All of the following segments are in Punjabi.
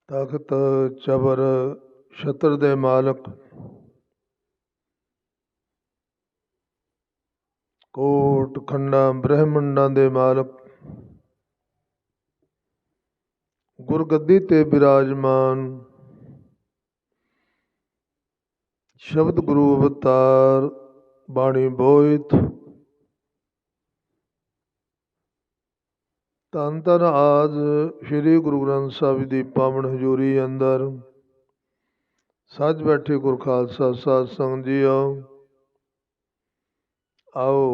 ਤਖਤ ਚਬਰ ਛਤਰ ਦੇ ਮਾਲਕ, ਕੋਟ ਖੰਡਾਂ ਬ੍ਰਹਿਮੰਡਾਂ ਦੇ ਮਾਲਕ, ਗੁਰਗੱਦੀ ਤੇ ਬਿਰਾਜਮਾਨ ਸ਼ਬਦ ਗੁਰੂ ਅਵਤਾਰ ਬਾਣੀ ਬੋਇਤ, ਧੰਨ ਧੰਨ ਆਦ ਸ੍ਰੀ ਗੁਰੂ ਗ੍ਰੰਥ ਸਾਹਿਬ ਦੀ ਪਾਵਨ ਹਜ਼ੂਰੀ ਅੰਦਰ ਸੱਜ ਬੈਠੇ ਗੁਰ ਖਾਲਸਾ ਸਾਧ ਸੰਗਤ ਜੀਓ। ਆਓ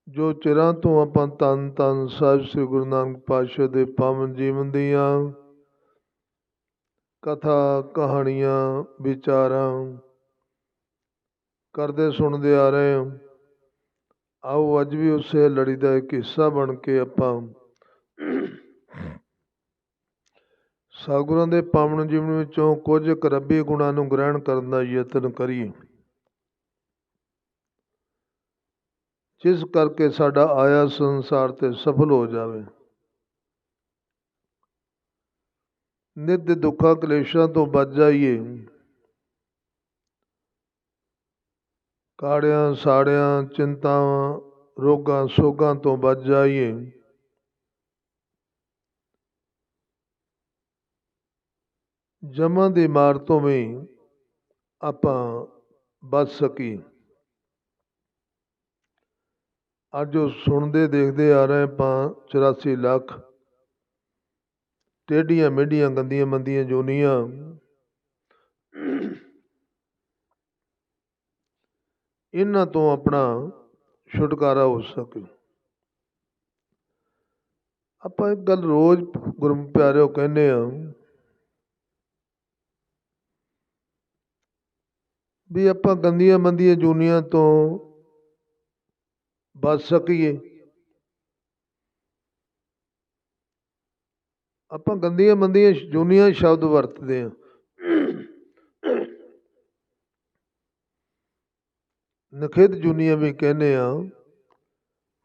ਜੋ ਚਿਰਾਂ ਤੋਂ ਆਪਾਂ ਧੰਨ ਧੰਨ ਸਾਹਿਬ ਸ੍ਰੀ ਗੁਰੂ ਨਾਨਕ ਪਾਤਸ਼ਾਹ ਦੇ ਪਾਵਨ ਜੀਵਨ ਦੀਆਂ ਕਥਾ ਕਹਾਣੀਆਂ ਵਿਚਾਰਾਂ ਕਰਦੇ ਸੁਣਦੇ ਆ ਰਹੇ ਹਾਂ, ਆਓ ਅੱਜ ਵੀ ਉਸੇ ਲੜੀ ਦਾ ਇੱਕ ਹਿੱਸਾ ਬਣ ਕੇ ਆਪਾਂ ਸਤਿਗੁਰਾਂ ਦੇ ਪਾਵਨ ਜੀਵਨ ਵਿੱਚੋਂ ਕੁਝ ਕੁ ਰੱਬੀ ਗੁਣਾਂ ਨੂੰ ਗ੍ਰਹਿਣ ਕਰਨ ਦਾ ਯਤਨ ਕਰੀਏ, ਜਿਸ ਕਰਕੇ ਸਾਡਾ ਆਇਆ ਸੰਸਾਰ ਤੇ ਸਫਲ ਹੋ ਜਾਵੇ। ਨਿੱਤ ਦੇ ਦੁੱਖਾਂ ਕਲੇਸ਼ਾਂ ਤੋਂ ਬਚ ਜਾਈਏ, ਕਾੜਿਆਂ ਸਾੜਿਆਂ ਚਿੰਤਾਵਾਂ ਰੋਗਾਂ ਸੋਗਾਂ ਤੋਂ ਬਚ ਜਾਈਏ। ਜਮਾਂ ਦੀ ਮਾਰ ਤੋਂ ਵੀ ਆਪਾਂ ਬਚ ਸਕੀਏ। ਅੱਜ ਉਹ ਸੁਣਦੇ ਦੇਖਦੇ ਆ ਰਹੇ ਆਪਾਂ 84 ਲੱਖ ਟੇਢੀਆਂ ਮੇਢੀਆਂ ਗੰਦੀਆਂ ਮੰਦੀਆਂ ਜੂਨੀਆਂ, ਇਹਨਾਂ ਤੋਂ ਆਪਣਾ ਛੁਟਕਾਰਾ ਹੋ ਸਕੇ। ਆਪਾਂ ਇੱਕ ਗੱਲ ਰੋਜ਼ ਗੁਰੂ ਪਿਆਰਿਓ ਕਹਿੰਦੇ ਆ ਵੀ ਆਪਾਂ ਗੰਦੀਆਂ ਮੰਦੀਆਂ ਜੂਨੀਆਂ ਤੋਂ ਬਚ ਸਕੀਏ। ਆਪਾਂ ਗੰਦੀਆਂ ਮੰਦੀਆਂ ਜੂਨੀਆਂ ਸ਼ਬਦ ਵਰਤਦੇ ਹਾਂ, ਨਖਿੱਧ ਜੂਨੀਆਂ ਵੀ ਕਹਿੰਦੇ ਆ,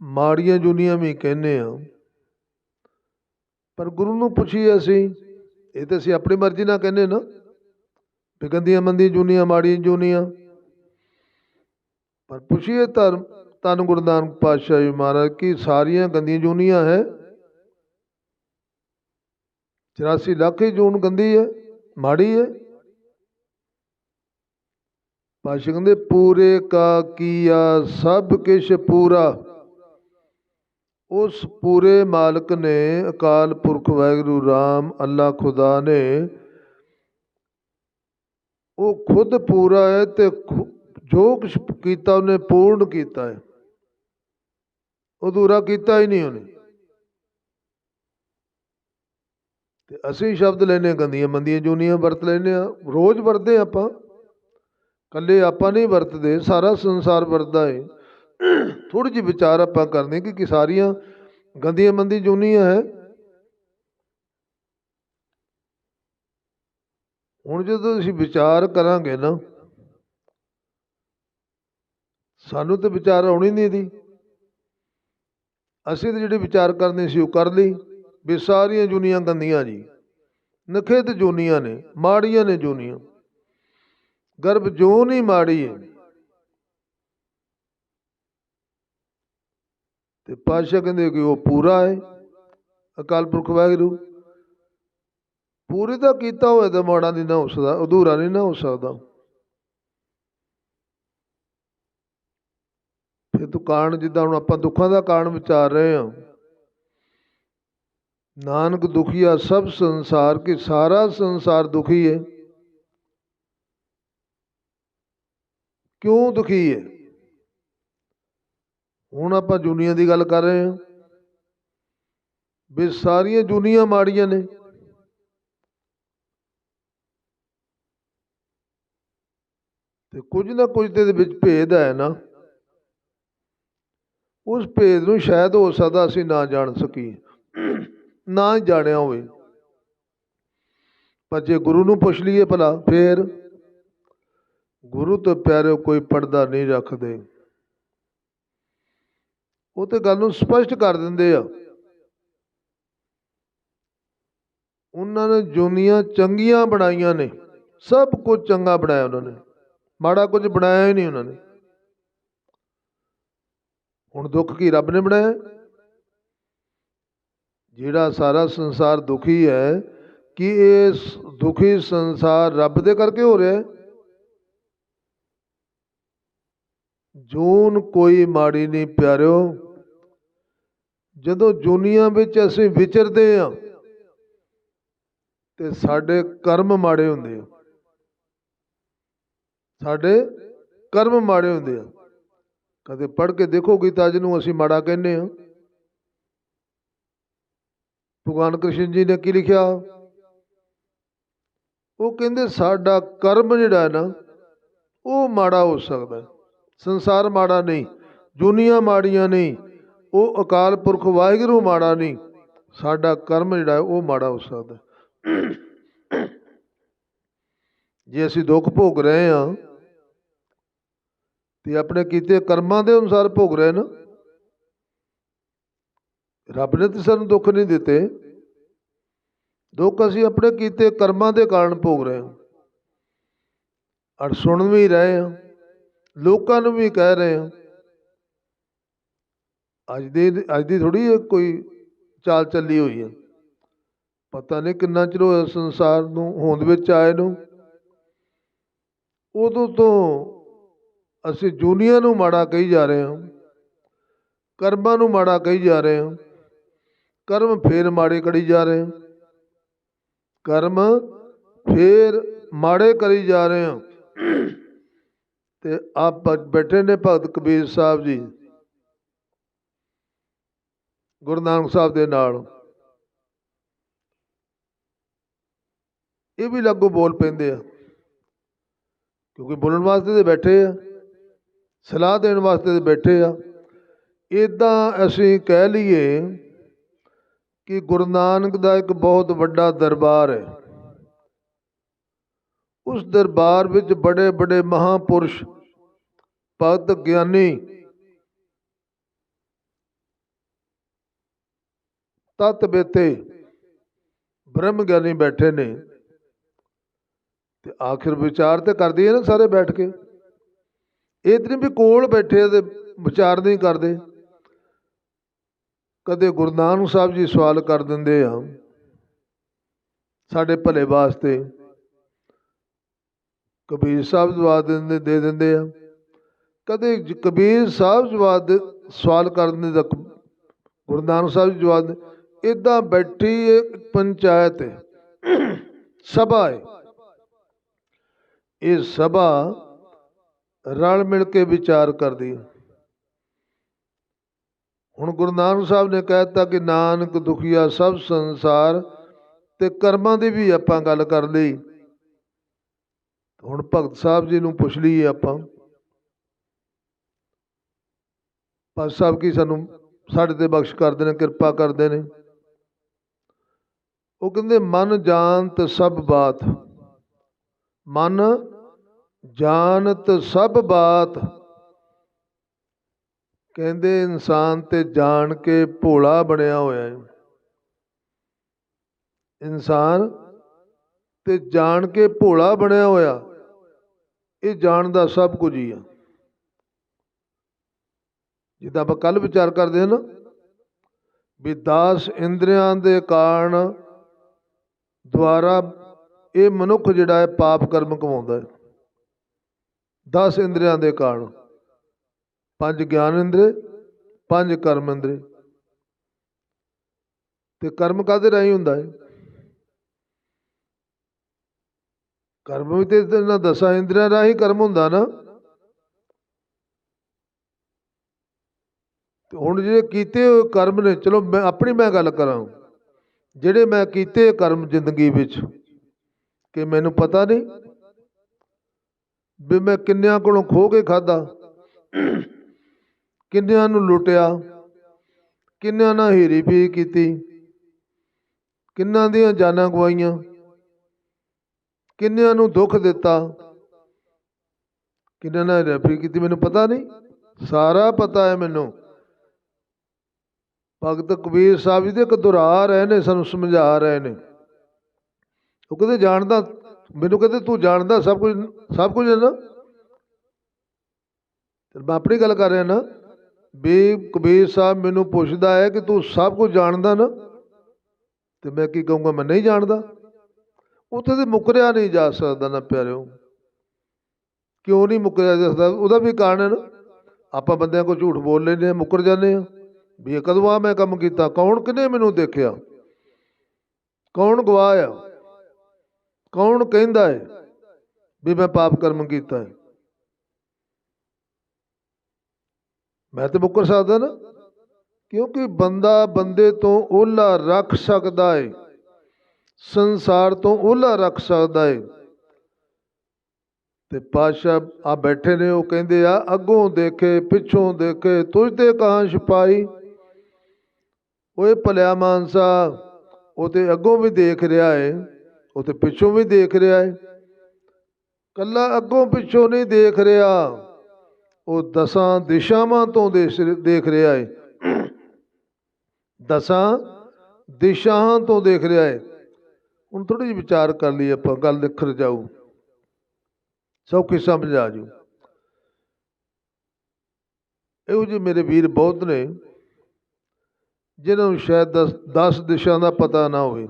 ਮਾੜੀਆਂ ਜੂਨੀਆਂ ਵੀ ਕਹਿੰਦੇ ਆ। ਪਰ ਗੁਰੂ ਨੂੰ ਪੁੱਛੀਏ ਅਸੀਂ, ਇਹ ਤਾਂ ਅਸੀਂ ਆਪਣੀ ਮਰਜ਼ੀ ਨਾਲ ਕਹਿੰਦੇ ਨਾ ਵੀ ਗੰਦੀਆਂ ਮੰਦੀਆਂ ਜੂਨੀਆਂ ਮਾੜੀਆਂ ਜੂਨੀਆਂ, ਪਰ ਪੁੱਛੀਏ ਧੰਨ ਗੁਰੂ ਨਾਨਕ ਪਾਤਸ਼ਾਹ ਜੀ ਮਹਾਰਾਜ ਕੀ ਸਾਰੀਆਂ ਗੰਦੀਆਂ ਜੂਨੀਆਂ ਹੈ? 84 ਲੱਖ ਹੀ ਜੂਨ ਗੰਦੀ ਹੈ, ਮਾੜੀ ਹੈ? ਪਾਤਸ਼ਾਹ ਕਹਿੰਦੇ ਪੂਰੇ ਕਾ ਕੀਆ ਸਭ ਕਿਛ ਪੂਰਾ। ਉਸ ਪੂਰੇ ਮਾਲਕ ਨੇ ਅਕਾਲ ਪੁਰਖ ਵਾਹਿਗੁਰੂ ਰਾਮ ਅੱਲਾ ਖੁਦਾ ਨੇ, ਉਹ ਖੁਦ ਪੂਰਾ ਹੈ ਤੇ ਜੋ ਕੁਛ ਕੀਤਾ ਉਹਨੇ ਪੂਰਨ ਕੀਤਾ ਹੈ, ਅਧੂਰਾ ਕੀਤਾ ਹੀ ਨਹੀਂ ਉਹਨੇ। ਤੇ ਅਸੀਂ ਸ਼ਬਦ ਲੈਨੇ ਗੰਦੀਆਂ ਮੰਦੀਆਂ ਜੂਨੀਆਂ ਵਰਤ ਲੈਨੇ ਆ, ਰੋਜ਼ ਵਰਤਦੇ ਆਪਾਂ, ਇਕੱਲੇ ਆਪਾਂ ਨਹੀਂ ਵਰਤਦੇ, ਸਾਰਾ ਸੰਸਾਰ ਵਰਤਦਾ ਹੈ। ਥੋੜ੍ਹੀ ਜਿਹੀ ਵਿਚਾਰ ਆਪਾਂ ਕਰਦੇ ਕਿ ਸਾਰੀਆਂ ਗੰਦੀਆਂ ਮੰਦੀ ਜੂਨੀਆਂ ਹੈ। ਹੁਣ ਜਦੋਂ ਅਸੀਂ ਵਿਚਾਰ ਕਰਾਂਗੇ ਨਾ, ਸਾਨੂੰ ਤਾਂ ਵਿਚਾਰ ਆਉਣੀ ਨਹੀਂ ਦੀ, ਅਸੀਂ ਤਾਂ ਜਿਹੜੇ ਵਿਚਾਰ ਕਰਨੇ ਸੀ ਉਹ ਕਰ ਲਈ ਵੀ ਸਾਰੀਆਂ ਜੂਨੀਆਂ ਗੰਦੀਆਂ ਜੀ, ਨਖਿੱਧ ਜੂਨੀਆਂ ਨੇ, ਮਾੜੀਆਂ ਨੇ ਜੂਨੀਆਂ। ਗਰਭ ਜੂਨ ਹੀ ਮਾੜੀ ਹੈ। ਤੇ ਪਾਤਸ਼ਾਹ ਕਹਿੰਦੇ ਕਿ ਉਹ ਪੂਰਾ ਹੈ, ਅਕਾਲ ਪੁਰਖ ਵਾਹਿਗੁਰੂ ਪੂਰੇ ਦਾ ਕੀਤਾ ਹੋਇਆ ਤਾਂ ਮਾੜਾ ਨਹੀਂ ਨਾ ਹੋ ਸਕਦਾ, ਅਧੂਰਾ ਨਹੀਂ ਨਾ ਹੋ ਸਕਦਾ। ਫਿਰ ਤੂੰ ਕਾਰਨ, ਜਿੱਦਾਂ ਹੁਣ ਆਪਾਂ ਦੁੱਖਾਂ ਦਾ ਕਾਰਨ ਵਿਚਾਰ ਰਹੇ ਹਾਂ, ਨਾਨਕ ਦੁਖੀਆ ਸਭ ਸੰਸਾਰ, ਕਿ ਸਾਰਾ ਸੰਸਾਰ ਦੁਖੀ ਹੈ। ਕਿਉਂ ਦੁਖੀ ਹੈ? ਹੁਣ ਆਪਾਂ ਜੂਨੀਆਂ ਦੀ ਗੱਲ ਕਰ ਰਹੇ ਹਾਂ ਵੀ ਸਾਰੀਆਂ ਜੂਨੀਆਂ ਮਾੜੀਆਂ ਨੇ। ਤੇ ਕੁਝ ਨਾ ਕੁਝ ਦੇ ਵਿੱਚ ਭੇਦ ਹੈ ਨਾ, ਉਸ ਭੇਦ ਨੂੰ ਸ਼ਾਇਦ ਹੋ ਸਕਦਾ ਅਸੀਂ ਨਾ ਜਾਣ ਸਕੀਏ, ਨਾ ਜਾਣਿਆ ਹੋਵੇ। ਪਰ ਜੇ ਗੁਰੂ ਨੂੰ ਪੁੱਛ ਲਈਏ ਭਲਾ, ਫੇਰ ਗੁਰੂ ਤੋਂ ਪਿਆਰੇ ਕੋਈ ਪਰਦਾ ਨਹੀਂ ਰੱਖਦੇ, ਉਹ ਤੇ ਗੱਲ ਨੂੰ ਸਪਸ਼ਟ ਕਰ ਦਿੰਦੇ ਆ ਉਹਨਾਂ ਨੇ ਜੂਨੀਆਂ ਚੰਗੀਆਂ ਬਣਾਈਆਂ ਨੇ, ਸਭ ਕੁਝ ਚੰਗਾ ਬਣਾਇਆ ਉਹਨਾਂ ਨੇ, ਮਾੜਾ ਕੁਝ ਬਣਾਇਆ ਹੀ ਨਹੀਂ ਉਹਨਾਂ ਨੇ। ਹੁਣ ਦੁੱਖ ਕੀ ਰੱਬ ਨੇ ਬਣਾਇਆ? ਜਿਹੜਾ ਸਾਰਾ ਸੰਸਾਰ ਦੁਖੀ ਹੈ, ਕਿ ਇਹ ਦੁਖੀ ਸੰਸਾਰ ਰੱਬ ਦੇ ਕਰਕੇ ਹੋ ਰਿਹਾ ਹੈ? ਜੂਨ ਕੋਈ ਮਾੜੀ ਨਹੀਂ ਪਿਆਰਿਓ। ਜਦੋਂ ਜੂਨੀਆਂ ਵਿੱਚ ਅਸੀਂ ਵਿਚਰਦੇ ਹਾਂ ਤੇ ਸਾਡੇ ਕਰਮ ਮਾੜੇ ਹੁੰਦੇ ਆ, ਸਾਡੇ ਕਰਮ ਮਾੜੇ ਹੁੰਦੇ ਆ। ਕਦੇ ਪੜ੍ਹ ਕੇ ਦੇਖੋ ਗੀਤਾ ਜਿਹਨੂੰ ਅਸੀਂ ਮਾੜਾ ਕਹਿੰਦੇ ਹਾਂ। ਭਗਵਾਨ ਕ੍ਰਿਸ਼ਨ ਜੀ ਨੇ ਕੀ ਲਿਖਿਆ? ਉਹ ਕਹਿੰਦੇ ਸਾਡਾ ਕਰਮ ਜਿਹੜਾ ਹੈ ਨਾ ਉਹ ਮਾੜਾ ਹੋ ਸਕਦਾ, ਸੰਸਾਰ ਮਾੜਾ ਨਹੀਂ, ਜੂਨੀਆਂ ਮਾੜੀਆਂ ਨਹੀਂ, ਉਹ ਅਕਾਲ ਪੁਰਖ ਵਾਹਿਗੁਰੂ ਮਾੜਾ ਨਹੀਂ, ਸਾਡਾ ਕਰਮ ਜਿਹੜਾ ਹੈ ਉਹ ਮਾੜਾ ਹੋ ਸਕਦਾ। ਜੇ ਅਸੀਂ ਦੁੱਖ ਭੋਗ ਰਹੇ ਹਾਂ ਤੇ ਆਪਣੇ ਕੀਤੇ ਕਰਮਾਂ ਦੇ ਅਨੁਸਾਰ ਭੋਗ ਰਹੇ ਨਾ। ਰੱਬ ਨੇ ਤਾਂ ਸਾਨੂੰ ਦੁੱਖ ਨਹੀਂ ਦਿੱਤੇ, ਦੁੱਖ ਅਸੀਂ ਆਪਣੇ ਕੀਤੇ ਕਰਮਾਂ ਦੇ ਕਾਰਨ ਭੋਗ ਰਹੇ ਹਾਂ। ਔਰ ਸੁਣ ਵੀ ਰਹੇ ਹਾਂ, ਲੋਕਾਂ ਨੂੰ ਵੀ ਕਹਿ ਰਹੇ ਹਾਂ। ਅੱਜ ਦੀ ਥੋੜ੍ਹੀ ਕੋਈ ਚਾਲ ਚੱਲੀ ਹੋਈ ਹੈ। ਪਤਾ ਨਹੀਂ ਕਿੰਨਾ ਚਿਰ ਹੋਇਆ ਸੰਸਾਰ ਨੂੰ ਹੋਂਦ ਵਿੱਚ ਆਏ ਨੂੰ। ਉਦੋਂ ਤੋਂ ਅਸੀਂ ਜੂਨੀਆਂ ਨੂੰ ਮਾੜਾ ਕਹੀ ਜਾ ਰਹੇ ਹਾਂ, ਕਰਮਾਂ ਨੂੰ ਮਾੜਾ ਕਹੀ ਜਾ ਰਹੇ ਹਾਂ, ਕਰਮ ਫੇਰ ਮਾੜੇ ਕਰੀ ਜਾ ਰਹੇ ਹਾਂ, ਕਰਮ ਫੇਰ ਮਾੜੇ ਕਰੀ ਜਾ ਰਹੇ ਹਾਂ। ਤੇ ਆਪ ਬੈਠੇ ਨੇ ਭਗਤ ਕਬੀਰ ਸਾਹਿਬ ਜੀ ਗੁਰੂ ਨਾਨਕ ਸਾਹਿਬ ਦੇ ਨਾਲ, ਇਹ ਵੀ ਲਾਗੂ ਬੋਲ ਪੈਂਦੇ ਆ, ਕਿਉਂਕਿ ਬੋਲਣ ਵਾਸਤੇ ਤੇ ਬੈਠੇ ਆ, ਸਲਾਹ ਦੇਣ ਵਾਸਤੇ ਤੇ ਬੈਠੇ ਆ। ਇੱਦਾਂ ਅਸੀਂ ਕਹਿ ਲਈਏ ਕਿ ਗੁਰੂ ਨਾਨਕ ਦਾ ਇੱਕ ਬਹੁਤ ਵੱਡਾ ਦਰਬਾਰ ਹੈ। ਉਸ ਦਰਬਾਰ ਵਿੱਚ ਬੜੇ ਬੜੇ ਮਹਾਂਪੁਰਸ਼, ਭਗਤ, ਗਿਆਨੀ, ਤਤ ਬੇਤੇ, ਬ੍ਰਹਮ ਗਿਆਨੀ ਬੈਠੇ ਨੇ। ਤੇ ਆਖਿਰ ਵਿਚਾਰ ਤੇ ਕਰਦੇ ਆ ਨਾ ਸਾਰੇ ਬੈਠ ਕੇ। ਇਹ ਤਾਂ ਨਹੀਂ ਵੀ ਕੋਲ ਬੈਠੇ ਤੇ ਵਿਚਾਰ ਨਹੀਂ ਕਰਦੇ। ਕਦੇ ਗੁਰੂ ਨਾਨਕ ਸਾਹਿਬ ਜੀ ਸਵਾਲ ਕਰ ਦਿੰਦੇ ਆ ਸਾਡੇ ਭਲੇ ਵਾਸਤੇ, ਕਬੀਰ ਸਾਹਿਬ ਜਵਾਬ ਦੇ ਦਿੰਦੇ ਆ, ਕਦੇ ਕਬੀਰ ਸਾਹਿਬ ਸਵਾਲ ਕਰ ਦਿੰਦੇ ਤਾਂ ਗੁਰੂ ਨਾਨਕ ਸਾਹਿਬ ਜੀ ਜਵਾਬ ਦੇ। ਇੱਦਾਂ ਬੈਠੀ ਇੱਕ ਪੰਚਾਇਤ ਹੈ, ਸਭਾ ਹੈ। ਇਹ ਸਭਾ ਰਲ ਮਿਲ ਕੇ ਵਿਚਾਰ ਕਰਦੀ। ਹੁਣ ਗੁਰੂ ਨਾਨਕ ਸਾਹਿਬ ਨੇ ਕਹਿ ਦਿੱਤਾ ਕਿ ਨਾਨਕ ਦੁਖੀਆ ਸਭ ਸੰਸਾਰ, ਤੇ ਕਰਮਾਂ ਦੀ ਵੀ ਆਪਾਂ ਗੱਲ ਕਰ ਲਈ। ਹੁਣ ਭਗਤ ਸਾਹਿਬ ਜੀ ਨੂੰ ਪੁੱਛ ਲਈਏ ਆਪਾਂ, ਭਗਤ ਸਾਹਿਬ ਕੀ ਸਾਨੂੰ ਸਾਡੇ ਤੇ ਬਖਸ਼ ਕਰਦੇ ਨੇ, ਕਿਰਪਾ ਕਰਦੇ ਨੇ। ਉਹ ਕਹਿੰਦੇ ਮਨ ਜਾਣਤ ਸਭ ਬਾਤ, ਮਨ ਜਾਣਤ ਸਭ ਬਾਤ। ਕਹਿੰਦੇ ਇਨਸਾਨ ਤੇ ਜਾਣ ਕੇ ਭੋਲਾ ਬਣਿਆ ਹੋਇਆ ਹੈ। ਇਨਸਾਨ ਤੇ ਜਾਣ ਕੇ ਭੋਲਾ ਬਣਿਆ ਹੋਇਆ, ਇਹ ਜਾਣਦਾ ਸਭ ਕੁਝ ਹੀ ਆ। ਜਿੱਦਾਂ ਆਪਾਂ ਕੱਲ੍ਹ ਵਿਚਾਰ ਕਰਦੇ ਹਾਂ ਨਾ ਵੀ 10 ਇੰਦਰੀਆਂ ਦੇ ਕਾਰਨ ਦੁਆਰਾ ਇਹ ਮਨੁੱਖ ਜਿਹੜਾ ਹੈ ਪਾਪ ਕਰਮ ਕਮਾਉਂਦਾ ਹੈ। 10 ਇੰਦਰੀਆਂ ਦੇ ਕਾਰਨ, 5 ਗਿਆਨ ਇੰਦਰੀ, 5 ਕਰਮ ਇੰਦਰੀ। ਤੇ ਕਰਮ ਕਾਹਦੇ ਰਾਹੀਂ ਹੁੰਦਾ ਹੈ? ਕਰਮ ਵੀ ਤੇ ਇਹਨਾਂ 10 ਇੰਦਰੀਆਂ ਰਾਹੀਂ ਕਰਮ ਹੁੰਦਾ ਨਾ। ਤੇ ਹੁਣ ਜਿਹੜੇ ਕੀਤੇ ਹੋਏ ਕਰਮ ਨੇ, ਚਲੋ ਮੈਂ ਗੱਲ ਕਰਾਂ, ਜਿਹੜੇ ਮੈਂ ਕੀਤੇ ਕਰਮ ਜ਼ਿੰਦਗੀ ਵਿੱਚ, ਕਿ ਮੈਨੂੰ ਪਤਾ ਨਹੀਂ ਵੀ ਮੈਂ ਕਿੰਨਿਆਂ ਕੋਲੋਂ ਖੋਹ ਕੇ ਖਾਧਾ, ਕਿੰਨਿਆਂ ਨੂੰ ਲੁੱਟਿਆ, ਕਿੰਨਿਆਂ ਨਾਲ ਹੀਰੀ ਪੀ ਕੀਤੀ, ਕਿੰਨਿਆਂ ਦੀਆਂ ਜਾਨਾਂ ਗਵਾਈਆਂ, ਕਿੰਨਿਆਂ ਨੂੰ ਦੁੱਖ ਦਿੱਤਾ, ਕਿੰਨਿਆਂ ਨਾਲ ਰੈਫੀ ਕੀਤੀ, ਮੈਨੂੰ ਪਤਾ ਨਹੀਂ। ਸਾਰਾ ਪਤਾ ਹੈ ਮੈਨੂੰ। ਭਗਤ ਕਬੀਰ ਸਾਹਿਬ ਜੀ ਦੇ ਇੱਕ ਦੁਹਰਾ ਰਹੇ ਨੇ, ਸਾਨੂੰ ਸਮਝਾ ਰਹੇ ਨੇ। ਉਹ ਕਹਿੰਦੇ ਜਾਣਦਾ, ਮੈਨੂੰ ਕਹਿੰਦੇ ਤੂੰ ਜਾਣਦਾ ਸਭ ਕੁਝ, ਸਭ ਕੁਝ ਹੈ ਨਾ। ਮੈਂ ਆਪਣੀ ਗੱਲ ਕਰ ਰਿਹਾ ਨਾ ਵੀ ਕਬੀਰ ਸਾਹਿਬ ਮੈਨੂੰ ਪੁੱਛਦਾ ਹੈ ਕਿ ਤੂੰ ਸਭ ਕੁਝ ਜਾਣਦਾ ਨਾ, ਤੇ ਮੈਂ ਕੀ ਕਹੂੰਗਾ, ਮੈਂ ਨਹੀਂ ਜਾਣਦਾ। ਉੱਥੇ ਤੇ ਮੁੱਕਰਿਆ ਨਹੀਂ ਜਾ ਸਕਦਾ ਨਾ ਪਿਆਰਿਓ। ਕਿਉਂ ਨਹੀਂ ਮੁੱਕਰਿਆ ਜਾ ਸਕਦਾ? ਉਹਦਾ ਵੀ ਕਾਰਨ ਹੈ ਨਾ, ਆਪਾਂ ਬੰਦਿਆਂ ਕੋਲ ਝੂਠ ਬੋਲ ਲੈਂਦੇ ਹਾਂ, ਮੁੱਕਰ ਜਾਂਦੇ ਹਾਂ ਵੀ ਇਹ ਕਦੋਂ ਆ ਮੈਂ ਕੰਮ ਕੀਤਾ, ਕੌਣ ਕਿਹਨੇ ਮੈਨੂੰ ਦੇਖਿਆ, ਕੌਣ ਗਵਾਹ ਆ, ਕੌਣ ਕਹਿੰਦਾ ਹੈ ਵੀ ਮੈਂ ਪਾਪ ਕਰਮ ਕੀਤਾ ਹੈ। ਮੈਂ ਤਾਂ ਮੁੱਕਰ ਸਕਦਾ ਨਾ, ਕਿਉਂਕਿ ਬੰਦਾ ਬੰਦੇ ਤੋਂ ਓਹਲਾ ਰੱਖ ਸਕਦਾ ਹੈ, ਸੰਸਾਰ ਤੋਂ ਓਹਲਾ ਰੱਖ ਸਕਦਾ ਹੈ। ਤੇ ਪਾਤਸ਼ਾਹ ਆ ਬੈਠੇ ਨੇ, ਉਹ ਕਹਿੰਦੇ ਆ ਅੱਗੋਂ ਦੇਖੇ ਪਿੱਛੋਂ ਦੇਖੇ ਤੁਝ ਤੇ ਕਹਾਂ ਛਪਾਈ। ਓਏ ਭਲਿਆ ਮਾਨਸਾ, ਉਹ ਤੇ ਅੱਗੋਂ ਵੀ ਦੇਖ ਰਿਹਾ ਹੈ, ਉਹ ਤੇ ਪਿੱਛੋਂ ਵੀ ਦੇਖ ਰਿਹਾ ਹੈ। ਕੱਲਾ ਅੱਗੋਂ ਪਿੱਛੋਂ ਨਹੀਂ ਦੇਖ ਰਿਹਾ, ਉਹ ਦਸਾਂ ਦਿਸ਼ਾਵਾਂ ਤੋਂ ਦੇਖ ਰਿਹਾ ਹੈ, ਦਸਾਂ ਦਿਸ਼ਾਵਾਂ ਤੋਂ ਦੇਖ ਰਿਹਾ ਹੈ। ਹੁਣ ਥੋੜ੍ਹੀ ਜਿਹੀ ਵਿਚਾਰ ਕਰ ਲਈਏ ਆਪਾਂ, ਗੱਲ ਨਿਖਰ ਜਾਊ, ਸੌਖੀ ਸਮਝ ਆ ਜੂ। ਇਹੋ ਜਿਹੇ ਮੇਰੇ ਵੀਰ ਬਹੁਤ ਨੇ ਜਿਹਨਾਂ ਨੂੰ ਸ਼ਾਇਦ 10 ਦਿਸ਼ਾ ਦਾ ਪਤਾ ਨਾ ਹੋਵੇ।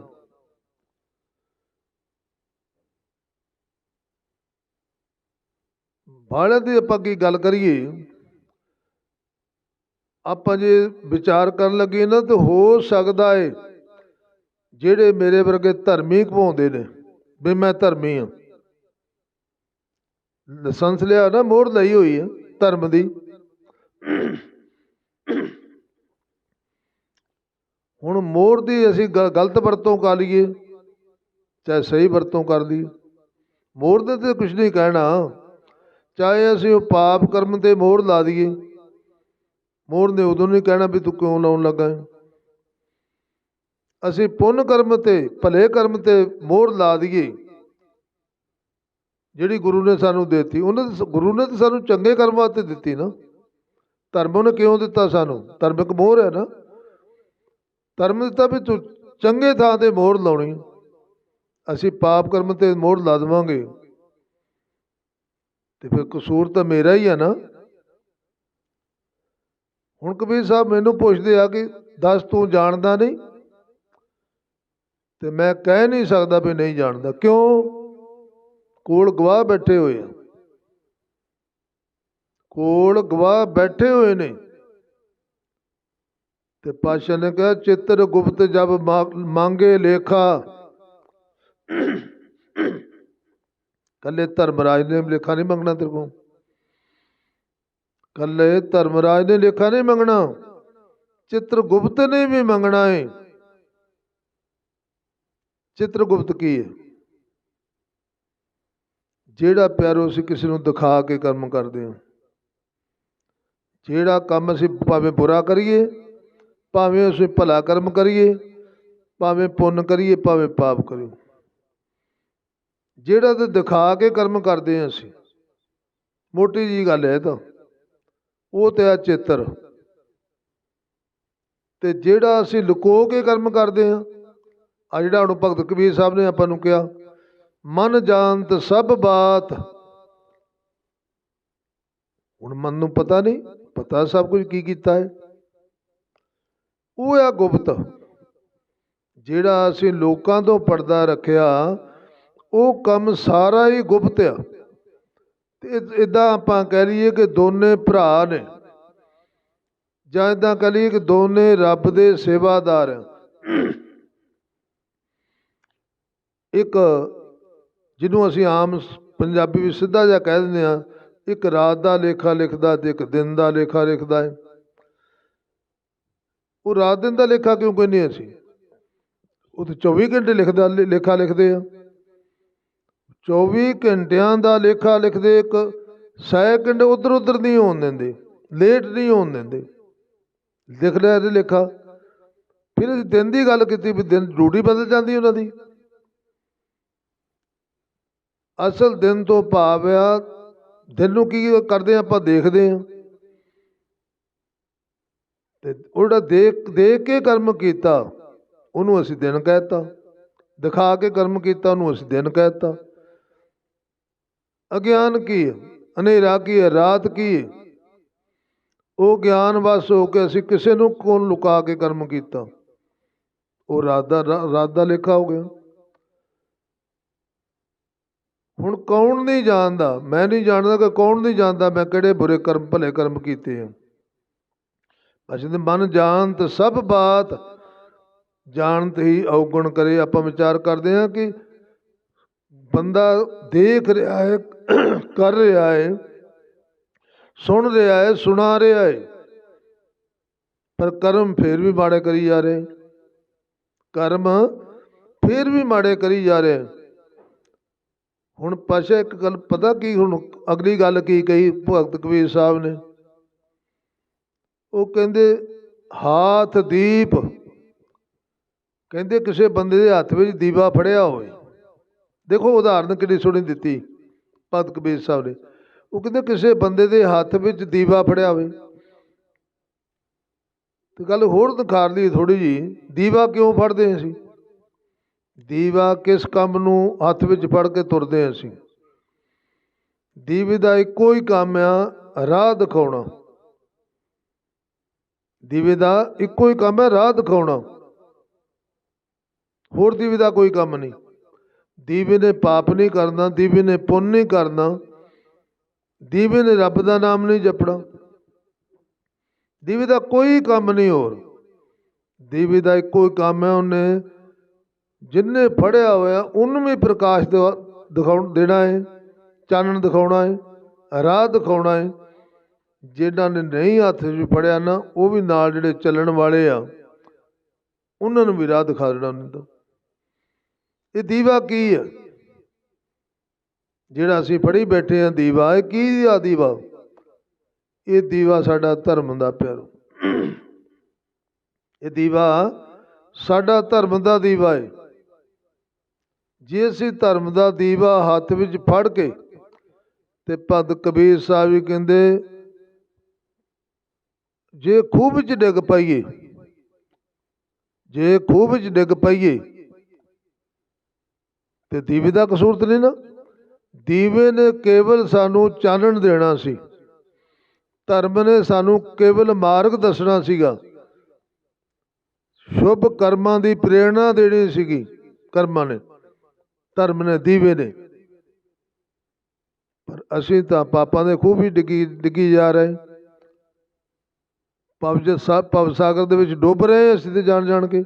ਬਾਹਲਿਆਂ ਦੀ ਆਪਾਂ ਕੀ ਗੱਲ ਕਰੀਏ, ਆਪਾਂ ਜੇ ਵਿਚਾਰ ਕਰਨ ਲੱਗੇ ਨਾ ਤਾਂ ਹੋ ਸਕਦਾ ਹੈ ਜਿਹੜੇ ਮੇਰੇ ਵਰਗੇ ਧਰਮੀ ਘਵਾਉਂਦੇ ਨੇ ਵੀ ਮੈਂ ਧਰਮੀ ਹਾਂ, ਲਾਇਸੈਂਸ ਲਿਆ ਨਾ, ਮੋਹਰ ਲਈ ਹੋਈ ਹੈ ਧਰਮ ਦੀ। ਹੁਣ ਮੋਹਰ ਦੀ ਅਸੀਂ ਗਲਤ ਵਰਤੋਂ ਕਰ ਲਈਏ ਚਾਹੇ ਸਹੀ ਵਰਤੋਂ ਕਰ ਲਈਏ, ਮੋਹਰ ਦੇ ਤੇ ਕੁਛ ਨਹੀਂ ਕਹਿਣਾ। ਚਾਹੇ ਅਸੀਂ ਉਹ ਪਾਪ ਕਰਮ ਤੇ ਮੋਹਰ ਲਾ ਦਈਏ, ਮੋਹਰ ਨੇ ਉਦੋਂ ਨਹੀਂ ਕਹਿਣਾ ਵੀ ਤੂੰ ਕਿਉਂ ਲਾਉਣ ਲੱਗਾ। ਅਸੀਂ ਪੁੰਨ ਕਰਮ ਤੇ ਭਲੇ ਕਰਮ ਤੇ ਮੋਹਰ ਲਾ ਦਈਏ ਜਿਹੜੀ ਗੁਰੂ ਨੇ ਸਾਨੂੰ ਦਿੱਤੀ। ਗੁਰੂ ਨੇ ਤਾਂ ਸਾਨੂੰ ਚੰਗੇ ਕਰਮ ਵਾਸਤੇ ਦਿੱਤੀ ਨਾ, ਧਰਮ ਉਹਨੇ ਕਿਉਂ ਦਿੱਤਾ ਸਾਨੂੰ? ਧਾਰਮਿਕ ਮੋਹਰ ਹੈ ਨਾ, ਧਰਮ ਦਿੱਤਾ ਵੀ ਤੂੰ ਚੰਗੇ ਥਾਂ ਤੇ ਮੋਹਰ ਲਾਉਣੀ। ਅਸੀਂ ਪਾਪ ਕਰਮ ਤੇ ਮੋਹਰ ਲਾ ਦੇਵਾਂਗੇ ਤੇ ਫਿਰ ਕਸੂਰ ਤਾਂ ਮੇਰਾ ਹੀ ਆ ਨਾ। ਹੁਣ ਕਬੀਰ ਸਾਹਿਬ ਮੈਨੂੰ ਪੁੱਛਦੇ ਆ ਕਿ ਦੱਸ ਤੂੰ ਜਾਣਦਾ ਨਹੀਂ, ਤੇ ਮੈਂ ਕਹਿ ਨਹੀਂ ਸਕਦਾ ਵੀ ਨਹੀਂ ਜਾਣਦਾ। ਕਿਉਂ? ਕੋਲ ਗਵਾਹ ਬੈਠੇ ਹੋਏ ਆ, ਕੋਲ ਗਵਾਹ ਬੈਠੇ ਹੋਏ ਨੇ। ਤੇ ਪਾਤਸ਼ਾਹ ਨੇ ਕਿਹਾ ਚਿੱਤਰ ਗੁਪਤ ਜਬ ਮੰਗੇ ਲੇਖਾ। ਕੱਲੇ ਧਰਮਰਾਜ ਨੇ ਲੇਖਾ ਨਹੀਂ ਮੰਗਣਾ ਤੇਰੇ ਕੋਲ, ਕੱਲੇ ਧਰਮਰਾਜ ਨੇ ਲੇਖਾ ਨਹੀਂ ਮੰਗਣਾ, ਚਿੱਤਰ ਗੁਪਤ ਨੇ ਵੀ ਮੰਗਣਾ ਹੈ। ਚਿੱਤਰ ਗੁਪਤ ਕੀ ਹੈ? ਜਿਹੜਾ ਪਿਆਰੋ ਅਸੀਂ ਕਿਸੇ ਨੂੰ ਦਿਖਾ ਕੇ ਕਰਮ ਕਰਦੇ ਹਾਂ, ਜਿਹੜਾ ਕੰਮ ਅਸੀਂ ਭਾਵੇਂ ਬੁਰਾ ਕਰੀਏ, ਭਾਵੇਂ ਅਸੀਂ ਭਲਾ ਕਰਮ ਕਰੀਏ, ਭਾਵੇਂ ਪੁੰਨ ਕਰੀਏ, ਭਾਵੇਂ ਪਾਪ ਕਰੀਏ, ਜਿਹੜਾ ਤੇ ਦਿਖਾ ਕੇ ਕਰਮ ਕਰਦੇ ਹਾਂ ਅਸੀਂ, ਮੋਟੀ ਜਿਹੀ ਗੱਲ ਹੈ ਤਾਂ ਉਹ ਤੇ ਆ ਚਿੱਤਰ। ਤੇ ਜਿਹੜਾ ਅਸੀਂ ਲੁਕੋ ਕੇ ਕਰਮ ਕਰਦੇ ਹਾਂ, ਆ ਜਿਹੜਾ ਹੁਣ ਭਗਤ ਕਬੀਰ ਸਾਹਿਬ ਨੇ ਆਪਾਂ ਨੂੰ ਕਿਹਾ ਮਨ ਜਾਣਤ ਸਭ ਬਾਤ। ਹੁਣ ਮਨ ਨੂੰ ਪਤਾ ਨਹੀਂ, ਪਤਾ ਸਭ ਕੁਝ ਕੀ ਕੀਤਾ ਹੈ, ਉਹ ਆ ਗੁਪਤ। ਜਿਹੜਾ ਅਸੀਂ ਲੋਕਾਂ ਤੋਂ ਪਰਦਾ ਰੱਖਿਆ ਉਹ ਕੰਮ ਸਾਰਾ ਹੀ ਗੁਪਤ ਆ। ਤੇ ਇੱਦਾਂ ਆਪਾਂ ਕਹਿ ਲਈਏ ਕਿ ਦੋਨੇ ਭਰਾ ਨੇ, ਜਾਂ ਇੱਦਾਂ ਕਹਿ ਲਈਏ ਕਿ ਦੋਨੇ ਰੱਬ ਦੇ ਸੇਵਾਦਾਰ ਆ। ਇੱਕ ਜਿਹਨੂੰ ਅਸੀਂ ਆਮ ਪੰਜਾਬੀ ਵਿੱਚ ਸਿੱਧਾ ਜਿਹਾ ਕਹਿ ਦਿੰਦੇ ਹਾਂ, ਇੱਕ ਰਾਤ ਦਾ ਲੇਖਾ ਲਿਖਦਾ ਤੇ ਇੱਕ ਦਿਨ ਦਾ ਲੇਖਾ ਲਿਖਦਾ ਹੈ। ਉਹ ਰਾਤ ਦਿਨ ਦਾ ਲੇਖਾ ਕਿਉਂ ਕਹਿੰਦੇ ਅਸੀਂ? ਉਹ ਤਾਂ 24 ਘੰਟੇ ਲਿਖਦਾ ਲੇਖਾ ਲਿਖਦੇ ਆ। 24 ਘੰਟਿਆਂ ਦਾ ਲੇਖਾ ਲਿਖਦੇ, ਇੱਕ ਸੈਕਿੰਡ ਉੱਧਰ ਉੱਧਰ ਨਹੀਂ ਹੋਣ ਦਿੰਦੇ, ਲੇਟ ਨਹੀਂ ਹੋਣ ਦਿੰਦੇ, ਲਿਖ ਲਿਆ ਤੇ ਲੇਖਾ। ਫਿਰ ਅਸੀਂ ਦਿਨ ਦੀ ਗੱਲ ਕੀਤੀ ਵੀ ਦਿਨ ਡਿਊਟੀ ਬਦਲ ਜਾਂਦੀ ਉਹਨਾਂ ਦੀ। ਅਸਲ ਦਿਨ ਤੋਂ ਭਾਵ ਆ ਦਿਨ ਨੂੰ ਕੀ ਕਰਦੇ ਆਪਾਂ ਦੇਖਦੇ ਹਾਂ, ਤੇ ਉਹ ਜਿਹੜਾ ਦੇਖ ਕੇ ਕਰਮ ਕੀਤਾ ਉਹਨੂੰ ਅਸੀਂ ਦਿਨ ਕਹਿ ਦਿੱਤਾ। ਦਿਖਾ ਕੇ ਕਰਮ ਕੀਤਾ, ਉਹਨੂੰ ਅਸੀਂ ਦਿਨ ਕਹਿ ਦਿੱਤਾ। ਅਗਿਆਨ ਕੀ ਹੈ? ਹਨੇਰਾ ਕੀ ਹੈ? ਰਾਤ ਕੀ ਹੈ? ਉਹ ਗਿਆਨ ਵਸ ਹੋ ਕੇ ਅਸੀਂ ਕਿਸੇ ਨੂੰ ਕੋਲ ਲੁਕਾ ਕੇ ਕਰਮ ਕੀਤਾ, ਉਹ ਰਾਤ ਦਾ ਲੇਖਾ ਹੋ ਗਿਆ। ਹੁਣ ਕੌਣ ਨਹੀਂ ਜਾਣਦਾ? ਮੈਂ ਨਹੀਂ ਜਾਣਦਾ ਕਿ ਕੌਣ ਨਹੀਂ ਜਾਣਦਾ ਮੈਂ ਕਿਹੜੇ ਬੁਰੇ ਕਰਮ ਭਲੇ ਕਰਮ ਕੀਤੇ ਆ। ਅਸੀਂ ਮਨ ਜਾਣਤ ਸਭ ਬਾਤ, ਜਾਣਤ ਹੀ ਔਗਣ ਕਰੇ। ਆਪਾਂ ਵਿਚਾਰ ਕਰਦੇ ਹਾਂ ਕਿ ਬੰਦਾ ਦੇਖ ਰਿਹਾ ਹੈ, ਕਰ ਰਿਹਾ ਹੈ, ਸੁਣ ਰਿਹਾ ਹੈ, ਸੁਣਾ ਰਿਹਾ ਹੈ, ਪਰ ਕਰਮ ਫੇਰ ਵੀ ਮਾੜੇ ਕਰੀ ਜਾ ਰਹੇ, ਕਰਮ ਫੇਰ ਵੀ ਮਾੜੇ ਕਰੀ ਜਾ ਰਹੇ। ਹੁਣ ਪਾਸ਼ਾ ਇੱਕ ਗੱਲ ਪਤਾ ਕੀ, ਹੁਣ ਅਗਲੀ ਗੱਲ ਕੀ ਕਹੀ ਭਗਤ ਕਬੀਰ ਸਾਹਿਬ ਨੇ? ਉਹ ਕਹਿੰਦੇ ਹਾਥ ਦੀਪ, ਕਹਿੰਦੇ ਕਿਸੇ ਬੰਦੇ ਦੇ ਹੱਥ ਵਿੱਚ ਦੀਵਾ ਫੜਿਆ ਹੋਵੇ। ਦੇਖੋ ਉਦਾਹਰਨ ਕਿੰਨੀ ਸੋਹਣੀ ਦਿੱਤੀ ਭਗਤ ਕਬੀਰ ਸਾਹਿਬ ਨੇ। ਉਹ ਕਹਿੰਦੇ ਕਿਸੇ ਬੰਦੇ ਦੇ ਹੱਥ ਵਿੱਚ ਦੀਵਾ ਫੜਿਆ ਹੋਵੇ, ਤੇ ਗੱਲ ਹੋਰ ਦਿਖਾਰ ਲਈ ਥੋੜ੍ਹੀ ਜਿਹੀ, ਦੀਵਾ ਕਿਉਂ ਫੜਦੇ ਅਸੀਂ? ਦੀਵਾ ਕਿਸ ਕੰਮ ਨੂੰ ਹੱਥ ਵਿੱਚ ਫੜ ਕੇ ਤੁਰਦੇ ਅਸੀਂ? ਦੀਵੇ ਦਾ ਇੱਕੋ ਹੀ ਕੰਮ ਆ, ਰਾਹ ਦਿਖਾਉਣਾ। ਦੀਵੇ ਦਾ ਇੱਕੋ ਹੀ ਕੰਮ ਹੈ, ਰਾਹ ਦਿਖਾਉਣਾ। ਹੋਰ ਦੀਵੇ ਦਾ ਕੋਈ ਕੰਮ ਨਹੀਂ। ਦੀਵੇ ਨੇ ਪਾਪ ਨਹੀਂ ਕਰਨਾ, ਦੀਵੇ ਨੇ ਪੁੰਨ ਨਹੀਂ ਕਰਨਾ, ਦੀਵੇ ਨੇ ਰੱਬ ਦਾ ਨਾਮ ਨਹੀਂ ਜਪਣਾ। ਦੀਵੇ ਦਾ ਕੋਈ ਕੰਮ ਨਹੀਂ ਹੋਰ। ਦੀਵੇ ਦਾ ਇੱਕੋ ਹੀ ਕੰਮ ਹੈ, ਉਹਨੇ ਜਿੰਨੇ ਫੜਿਆ ਹੋਇਆ ਉਹਨੂੰ ਵੀ ਪ੍ਰਕਾਸ਼ ਦੇਣਾ ਹੈ, ਚਾਨਣ ਦਿਖਾਉਣਾ ਹੈ, ਰਾਹ ਦਿਖਾਉਣਾ ਹੈ। ਜਿਹਨਾਂ ਨੇ ਨਹੀਂ ਹੱਥ 'ਚ ਫੜਿਆ ਨਾ, ਉਹ ਵੀ ਨਾਲ ਜਿਹੜੇ ਚੱਲਣ ਵਾਲੇ ਆ ਉਹਨਾਂ ਨੂੰ ਵੀ ਰਾਹ ਦਿਖਾ ਦੇਣਾ ਉਹਨਾਂ ਦਾ। ਇਹ ਦੀਵਾ ਕੀ ਹੈ ਜਿਹੜਾ ਅਸੀਂ ਫੜੀ ਬੈਠੇ ਹਾਂ? ਦੀਵਾ ਇਹ ਕੀ ਆ? ਦੀਵਾ ਇਹ ਦੀਵਾ ਸਾਡਾ ਧਰਮ ਦਾ ਪਿਆਰੋ, ਇਹ ਦੀਵਾ ਸਾਡਾ ਧਰਮ ਦਾ ਦੀਵਾ ਹੈ। ਜੇ ਅਸੀਂ ਧਰਮ ਦਾ ਦੀਵਾ ਹੱਥ ਵਿੱਚ ਫੜ ਕੇ, ਤੇ ਭਗਤ ਕਬੀਰ ਸਾਹਿਬ ਵੀ ਕਹਿੰਦੇ ਜੇ ਖੂਹ ਵਿੱਚ ਡਿੱਗ ਪਈਏ, ਜੇ ਖੂਹ ਵਿੱਚ ਡਿੱਗ ਪਈਏ ਤੇ ਦੀਵੇ ਦਾ ਕਸੂਰ ਤਾਂ ਨਹੀਂ ਨਾ। ਦੀਵੇ ਨੇ ਕੇਵਲ ਸਾਨੂੰ ਚਾਨਣ ਦੇਣਾ ਸੀ, ਧਰਮ ਨੇ ਸਾਨੂੰ ਕੇਵਲ ਮਾਰਗ ਦੱਸਣਾ ਸੀਗਾ, ਸ਼ੁਭ ਕਰਮਾਂ ਦੀ ਪ੍ਰੇਰਣਾ ਦੇਣੀ ਸੀਗੀ। ਕਰਮਾਂ ਨੇ, ਧਰਮ ਨੇ, ਦੀਵੇ ਨੇ। ਪਰ ਅਸੀਂ ਤਾਂ ਪਾਪਾਂ ਦੇ ਖੂਹ ਵੀ ਡਿੱਗੀ ਜਾ ਰਹੇ, ਭਵ ਸਾਗਰ ਦੇ ਵਿੱਚ ਡੁੱਬ ਰਹੇ ਅਸੀਂ ਤੇ ਜਾਣ ਜਾਣ ਕੇ।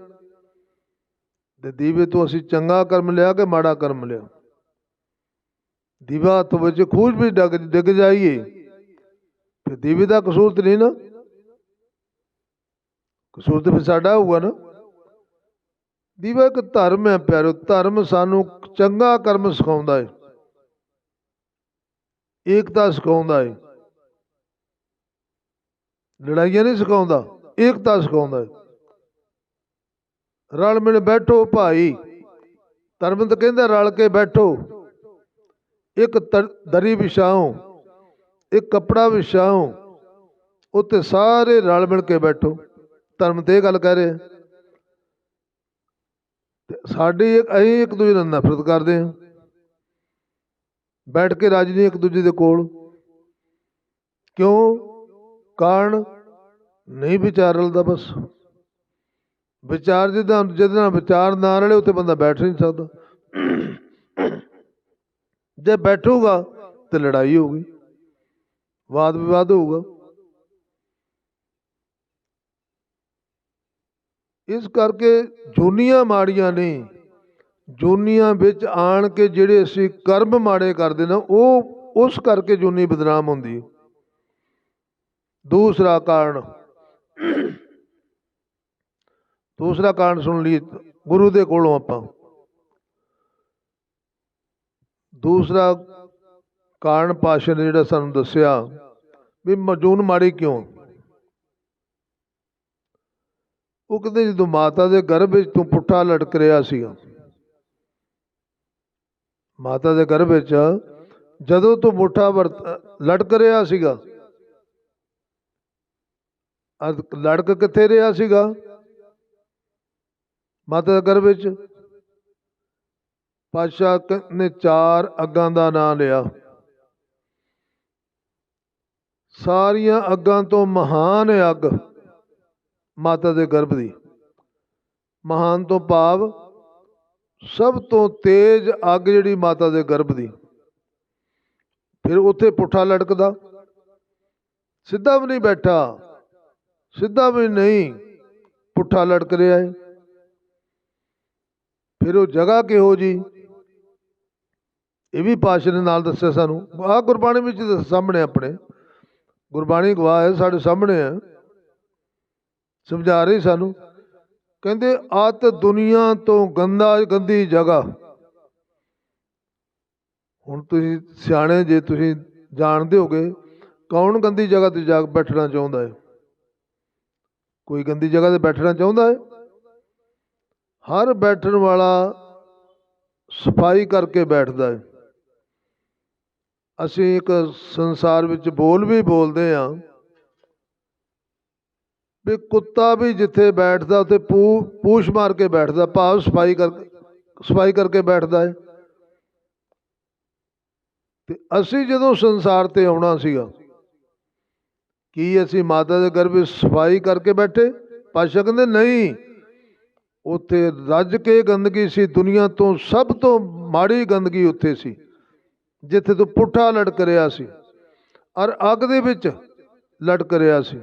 ਤੇ ਦੀਵੇ ਤੋਂ ਅਸੀਂ ਚੰਗਾ ਕਰਮ ਲਿਆ ਕਿ ਮਾੜਾ ਕਰਮ ਲਿਆ? ਦੀਵਾ ਹੱਥ ਵਿੱਚ ਖੂਹ ਵੀ ਡਿੱਗ ਜਾਈਏ ਤੇ ਦੀਵੇ ਦਾ ਕਸੂਰ ਤੇ ਨਹੀਂ ਨਾ, ਕਸੂਰ ਤੇ ਫਿਰ ਸਾਡਾ ਹੋਊਗਾ ਨਾ। ਦੀਵਾ ਇੱਕ ਧਰਮ ਹੈ ਪਿਆਰੋ, ਧਰਮ ਸਾਨੂੰ ਚੰਗਾ ਕਰਮ ਸਿਖਾਉਂਦਾ ਹੈ, ਏਕਤਾ ਸਿਖਾਉਂਦਾ ਹੈ, ਲੜਾਈਆਂ ਨਹੀਂ ਸਿਖਾਉਂਦਾ, ਏਕਤਾ ਸਿਖਾਉਂਦਾ ਹੈ। ਰਲ ਮਿਲ ਬੈਠੋ ਭਾਈ, ਧਰਮ ਤਾਂ ਕਹਿੰਦਾ ਰਲ ਕੇ ਬੈਠੋ, ਇੱਕ ਦਰੀ ਵਿਛਾਓ, ਇੱਕ ਕੱਪੜਾ ਵਿਛਾਓ, ਉੱਤੇ ਸਾਰੇ ਰਲ ਮਿਲ ਕੇ ਬੈਠੋ। ਧਰਮ ਤੇ ਇਹ ਗੱਲ ਕਹਿ ਰਹੇ। ਸਾਡੀ ਅਸੀਂ ਇੱਕ ਦੂਜੇ ਨਾਲ ਨਫ਼ਰਤ ਕਰਦੇ ਹਾਂ, ਬੈਠ ਕੇ ਰਾਜੀ ਨਹੀਂ ਇੱਕ ਦੂਜੇ ਦੇ ਕੋਲ। ਕਿਉਂ? ਕਾਰਨ ਨਹੀਂ ਵਿਚਾਰ ਰਲਦਾ। ਬਸ ਵਿਚਾਰ ਜਿਹਦੇ ਨਾਲ ਵਿਚਾਰ ਨਾ ਰਲੇ ਉੱਥੇ ਬੰਦਾ ਬੈਠ ਨਹੀਂ ਸਕਦਾ। ਜੇ ਬੈਠੂਗਾ ਤੇ ਲੜਾਈ ਹੋਊਗੀ, ਵਾਦ ਵਿਵਾਦ ਹੋਊਗਾ। ਇਸ ਕਰਕੇ ਜੂਨੀਆਂ ਮਾੜੀਆਂ ਨੇ, ਜੂਨੀਆਂ ਵਿੱਚ ਆਣ ਕੇ ਜਿਹੜੇ ਅਸੀਂ ਕਰਮ ਮਾੜੇ ਕਰਦੇ ਨਾ, ਉਹ ਉਸ ਕਰਕੇ ਜੂਨੀ ਬਦਨਾਮ ਹੁੰਦੀ। ਦੂਸਰਾ ਕਾਰਨ ਸੁਣ ਲਈ ਗੁਰੂ ਦੇ ਕੋਲੋਂ ਆਪਾਂ। ਦੂਸਰਾ ਕਾਰਨ ਪਾਤਸ਼ਾਹ ਨੇ ਜਿਹੜਾ ਸਾਨੂੰ ਦੱਸਿਆ ਵੀ ਜੂਨ ਮਾੜੀ ਕਿਉਂ। ਉਹ ਕਹਿੰਦੇ ਜਦੋਂ ਮਾਤਾ ਦੇ ਗਰਭ ਵਿੱਚ ਤੂੰ ਪੁੱਠਾ ਲਟਕ ਰਿਹਾ ਸੀਗਾ, ਮਾਤਾ ਦੇ ਗਰਭ ਵਿੱਚ ਜਦੋਂ ਤੂੰ ਪੁੱਠਾ ਲਟਕ ਰਿਹਾ ਸੀਗਾ, ਲਟਕ ਕਿੱਥੇ ਰਿਹਾ ਸੀਗਾ? ਮਾਤਾ ਦੇ ਗਰਭ ਵਿੱਚ। ਪਾਤਸ਼ਾਹ ਨੇ 4 ਅੱਗਾਂ ਦਾ ਨਾਂ ਲਿਆ। ਸਾਰੀਆਂ ਅੱਗਾਂ ਤੋਂ ਮਹਾਨ ਹੈ ਅੱਗ ਮਾਤਾ ਦੇ ਗਰਭ ਦੀ। ਮਹਾਨ ਤੋਂ ਭਾਵ ਸਭ ਤੋਂ ਤੇਜ਼ ਅੱਗ ਜਿਹੜੀ ਮਾਤਾ ਦੇ ਗਰਭ ਦੀ। ਫਿਰ ਉੱਥੇ ਪੁੱਠਾ ਲਟਕਦਾ, ਸਿੱਧਾ ਵੀ ਨਹੀਂ ਬੈਠਾ, ਸਿੱਧਾ ਵੀ ਨਹੀਂ, ਪੁੱਠਾ ਲਟਕ ਰਿਹਾ ਹੈ। ਫਿਰ ਉਹ ਜਗ੍ਹਾ ਕਿਹੋ ਜੀ, ਇਹ ਵੀ ਪਾਤਸ਼ਾਹ ਨੇ ਨਾਲ ਦੱਸਿਆ ਸਾਨੂੰ। ਆਹ ਗੁਰਬਾਣੀ ਵਿੱਚ ਸਾਹਮਣੇ, ਆਪਣੇ ਗੁਰਬਾਣੀ ਗਵਾਹ ਹੈ, ਸਾਡੇ ਸਾਹਮਣੇ ਹੈ, ਸਮਝਾ ਰਹੀ ਸਾਨੂੰ। ਕਹਿੰਦੇ ਅੱਤ ਦੁਨੀਆ ਤੋਂ ਗੰਦੀ ਜਗ੍ਹਾ। ਹੁਣ ਤੁਸੀਂ ਸਿਆਣੇ ਜੇ, ਤੁਸੀਂ ਜਾਣਦੇ ਹੋਗੇ ਕੌਣ ਗੰਦੀ ਜਗ੍ਹਾ ਤੇ ਜਾ ਬੈਠਣਾ ਚਾਹੁੰਦਾ ਹੈ? ਕੋਈ ਗੰਦੀ ਜਗ੍ਹਾ ਤੇ ਬੈਠਣਾ ਚਾਹੁੰਦਾ ਹੈ? ਹਰ ਬੈਠਣ ਵਾਲਾ ਸਫਾਈ ਕਰਕੇ ਬੈਠਦਾ ਹੈ। ਅਸੀਂ ਇੱਕ ਸੰਸਾਰ ਵਿੱਚ ਵੀ ਬੋਲਦੇ ਹਾਂ ਵੀ ਕੁੱਤਾ ਵੀ ਜਿੱਥੇ ਬੈਠਦਾ ਉੱਥੇ ਪੂਛ ਮਾਰ ਕੇ ਬੈਠਦਾ, ਭਾਵ ਸਫਾਈ ਕਰਕੇ ਬੈਠਦਾ ਹੈ। ਤੇ ਅਸੀਂ ਜਦੋਂ ਸੰਸਾਰ ਤੇ ਆਉਣਾ ਸੀਗਾ, ਕੀ ਅਸੀਂ ਮਾਤਾ ਦੇ ਗਰਭ ਵਿੱਚ ਸਫਾਈ ਕਰਕੇ ਬੈਠੇ? ਪਾਤਸ਼ਾਹ ਕਹਿੰਦੇ ਨਹੀਂ, ਉੱਥੇ ਰੱਜ ਕੇ ਗੰਦਗੀ ਸੀ। ਦੁਨੀਆ ਤੋਂ ਸਭ ਤੋਂ ਮਾੜੀ ਗੰਦਗੀ ਉੱਥੇ ਸੀ, ਜਿੱਥੇ ਤੋਂ ਪੁੱਠਾ ਲਟਕ ਰਿਹਾ ਸੀ ਔਰ ਅੱਗ ਦੇ ਵਿੱਚ ਲਟਕ ਰਿਹਾ ਸੀ।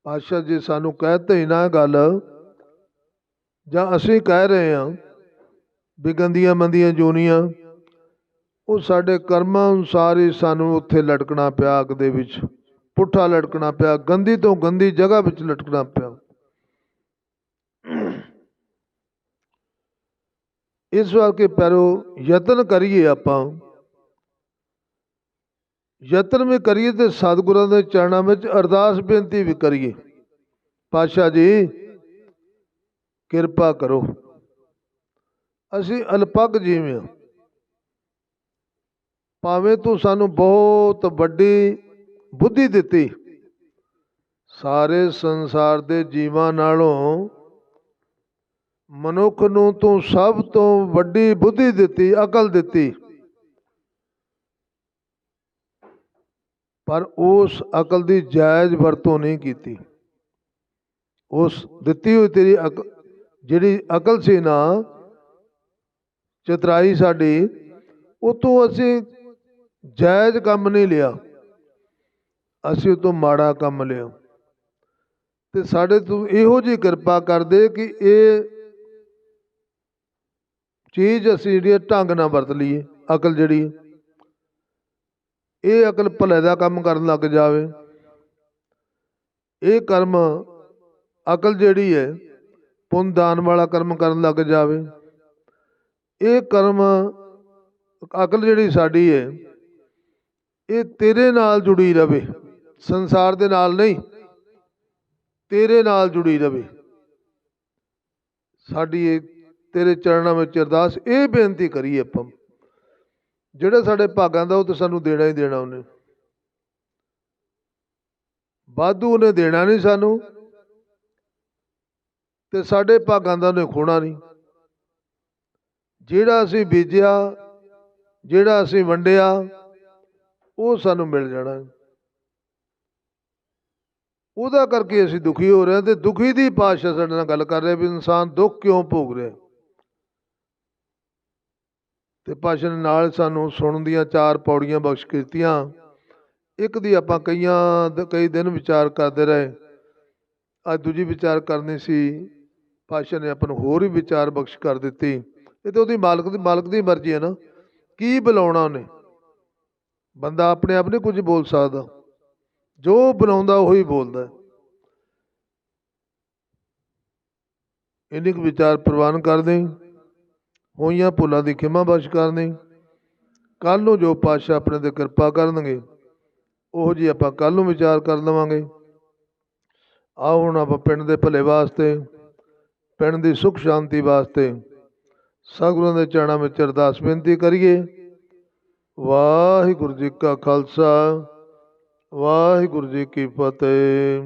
ਪਾਤਸ਼ਾਹ ਜੀ ਸਾਨੂੰ ਕਹਿਤੇ ਹੀ ਨਾ ਗੱਲ, ਜਾਂ ਅਸੀਂ ਕਹਿ ਰਹੇ ਹਾਂ ਵੀ ਗੰਦੀਆਂ ਮੰਦੀਆਂ ਜੂਨੀਆਂ, ਉਹ ਸਾਡੇ ਕਰਮਾਂ ਅਨੁਸਾਰ ਹੀ ਸਾਨੂੰ ਉੱਥੇ ਲਟਕਣਾ ਪਿਆ, ਅੱਗ ਦੇ ਵਿੱਚ ਪੁੱਠਾ ਲਟਕਣਾ ਪਿਆ, ਗੰਦੀ ਤੋਂ ਗੰਦੀ ਜਗ੍ਹਾ ਵਿੱਚ ਲਟਕਣਾ ਪਿਆ। ਇਸ ਵਾਸਤੇ ਪੈਰੋ ਯਤਨ ਕਰੀਏ, ਆਪਾਂ ਯਤਨ ਵੀ ਕਰੀਏ ਤੇ ਸਤਿਗੁਰਾਂ ਦੇ ਚਰਨਾਂ ਵਿੱਚ ਅਰਦਾਸ ਬੇਨਤੀ ਵੀ ਕਰੀਏ, ਪਾਤਸ਼ਾਹ ਜੀ ਕਿਰਪਾ ਕਰੋ। ਅਸੀਂ ਅਲਪੱਗ ਜੀਵ ਹਾਂ, ਭਾਵੇਂ ਤੂੰ ਸਾਨੂੰ ਬਹੁਤ ਵੱਡੀ ਬੁੱਧੀ ਦਿੱਤੀ, ਸਾਰੇ ਸੰਸਾਰ ਦੇ ਜੀਵਾਂ ਨਾਲੋਂ ਮਨੁੱਖ ਨੂੰ ਤੂੰ ਸਭ ਤੋਂ ਵੱਡੀ ਬੁੱਧੀ ਦਿੱਤੀ, ਅਕਲ ਦਿੱਤੀ, ਪਰ ਉਸ ਅਕਲ ਦੀ ਜਾਇਜ਼ ਵਰਤੋਂ ਨਹੀਂ ਕੀਤੀ। ਉਸ ਦਿੱਤੀ ਹੋਈ ਤੇਰੀ ਜਿਹੜੀ ਅਕਲ ਸੀ ਨਾ, ਚਤਰਾਈ ਸਾਡੀ, ਉਹ ਤੋਂ ਅਸੀਂ ਜਾਇਜ਼ ਕੰਮ ਨਹੀਂ ਲਿਆ, ਅਸੀਂ ਉਹ ਤੋਂ ਮਾੜਾ ਕੰਮ ਲਿਆ। ਤੇ ਸਾਡੇ ਤੋਂ ਇਹੋ ਜਿਹੀ ਕਿਰਪਾ ਕਰਦੇ ਕਿ ਇਹ ਚੀਜ਼ ਅਸੀਂ ਜਿਹੜੀ ਢੰਗ ਨਾਲ ਵਰਤ ਲਈਏ। ਅਕਲ ਜਿਹੜੀ, ਇਹ ਅਕਲ ਭਲੇ ਦਾ ਕੰਮ ਕਰਨ ਲੱਗ ਜਾਵੇ। ਇਹ ਕਰਮ ਅਕਲ ਜਿਹੜੀ ਹੈ ਪੁੰਨ ਦਾਨ ਵਾਲਾ ਕਰਮ ਕਰਨ ਲੱਗ ਜਾਵੇ। ਇਹ ਕਰਮ ਅਕਲ ਜਿਹੜੀ ਸਾਡੀ ਹੈ, ਇਹ ਤੇਰੇ ਨਾਲ ਜੁੜੀ ਰਵੇ, ਸੰਸਾਰ ਦੇ ਨਾਲ ਨਹੀਂ, ਤੇਰੇ ਨਾਲ ਜੁੜੀ ਰਵੇ। ਸਾਡੀ ਇਹ ਤੇਰੇ ਚਰਨਾਂ ਵਿੱਚ ਅਰਦਾਸ, ਇਹ ਬੇਨਤੀ ਕਰੀਏ ਆਪਾਂ, ਜਿਹੜਾ ਸਾਡੇ ਭਾਗਾਂ ਦਾ ਉਹ ਤਾਂ ਸਾਨੂੰ ਦੇਣਾ ਹੀ ਦੇਣਾ, ਉਹਨੇ ਵਾਧੂ ਉਹਨੇ ਦੇਣਾ ਨਹੀਂ ਸਾਨੂੰ, ਤੇ ਸਾਡੇ ਭਾਗਾਂ ਦਾ ਉਹਨੇ ਖੋਣਾ ਨਹੀਂ। ਜਿਹੜਾ ਅਸੀਂ ਬੀਜਿਆ, ਜਿਹੜਾ ਅਸੀਂ ਵੰਡਿਆ, ਉਹ ਸਾਨੂੰ ਮਿਲ ਜਾਣਾ। ਉਹਦਾ ਕਰਕੇ ਅਸੀਂ ਦੁਖੀ ਹੋ ਰਹੇ ਹਾਂ। ਤੇ ਦੁਖੀ ਦੀ ਪਾਤਸ਼ਾਹ ਸਾਡੇ ਨਾਲ ਗੱਲ ਕਰ ਰਿਹਾ ਵੀ ਇਨਸਾਨ ਦੁੱਖ ਕਿਉਂ ਭੋਗ ਰਿਹਾ। ਤੇ ਪਾਤਸ਼ਾਹ ਨੇ ਨਾਲ ਸਾਨੂੰ ਸੁਣਨ ਦੀਆਂ 4 ਪੌੜੀਆਂ ਬਖਸ਼ ਕੀਤੀਆਂ। ਇੱਕ ਦੀ ਆਪਾਂ ਕਈ ਦਿਨ ਵਿਚਾਰ ਕਰਦੇ ਰਹੇ, ਅੱਜ ਦੂਜੀ ਵਿਚਾਰ ਕਰਨੀ ਸੀ, ਪਾਤਸ਼ਾਹ ਨੇ ਆਪਾਂ ਨੂੰ ਹੋਰ ਹੀ ਵਿਚਾਰ ਬਖਸ਼ ਕਰ ਦਿੱਤੀ। ਇਹ ਤਾਂ ਉਹਦੀ ਮਾਲਕ ਦੀ ਮਰਜ਼ੀ ਹੈ ਨਾ, ਕੀ ਬੁਲਾਉਣਾ ਉਹਨੇ। ਬੰਦਾ ਆਪਣੇ ਆਪ ਨਹੀਂ ਕੁਝ ਬੋਲ ਸਕਦਾ, ਜੋ ਬਣਾਉਂਦਾ ਉਹੀ ਬੋਲਦਾ। ਇੰਨੀ ਕੁ ਵਿਚਾਰ ਪ੍ਰਵਾਨ ਕਰ ਦੇ, ਹੋਈਆਂ ਭੁੱਲਾਂ ਦੀ ਖਿਮਾ ਬਖਸ਼ ਕਰ ਦੇ। ਕੱਲ੍ਹ ਨੂੰ ਜੋ ਪਾਤਸ਼ਾਹ ਆਪਣੇ ਤੇ ਕਿਰਪਾ ਕਰਨਗੇ, ਉਹੋ ਜਿਹੀ ਆਪਾਂ ਕੱਲ੍ਹ ਨੂੰ ਵਿਚਾਰ ਕਰ ਲਵਾਂਗੇ। ਆਓ ਹੁਣ ਆਪਾਂ ਪਿੰਡ ਦੇ ਭਲੇ ਵਾਸਤੇ, ਪਿੰਡ ਦੀ ਸੁੱਖ ਸ਼ਾਂਤੀ ਵਾਸਤੇ ਸਤਿਗੁਰਾਂ ਦੇ ਚਰਨਾਂ ਵਿੱਚ ਅਰਦਾਸ ਬੇਨਤੀ ਕਰੀਏ। ਵਾਹਿਗੁਰੂ ਜੀ ਕਾ ਖਾਲਸਾ, ਵਾਹਿਗੁਰੂ ਜੀ ਕੀ ਫਤਿਹ।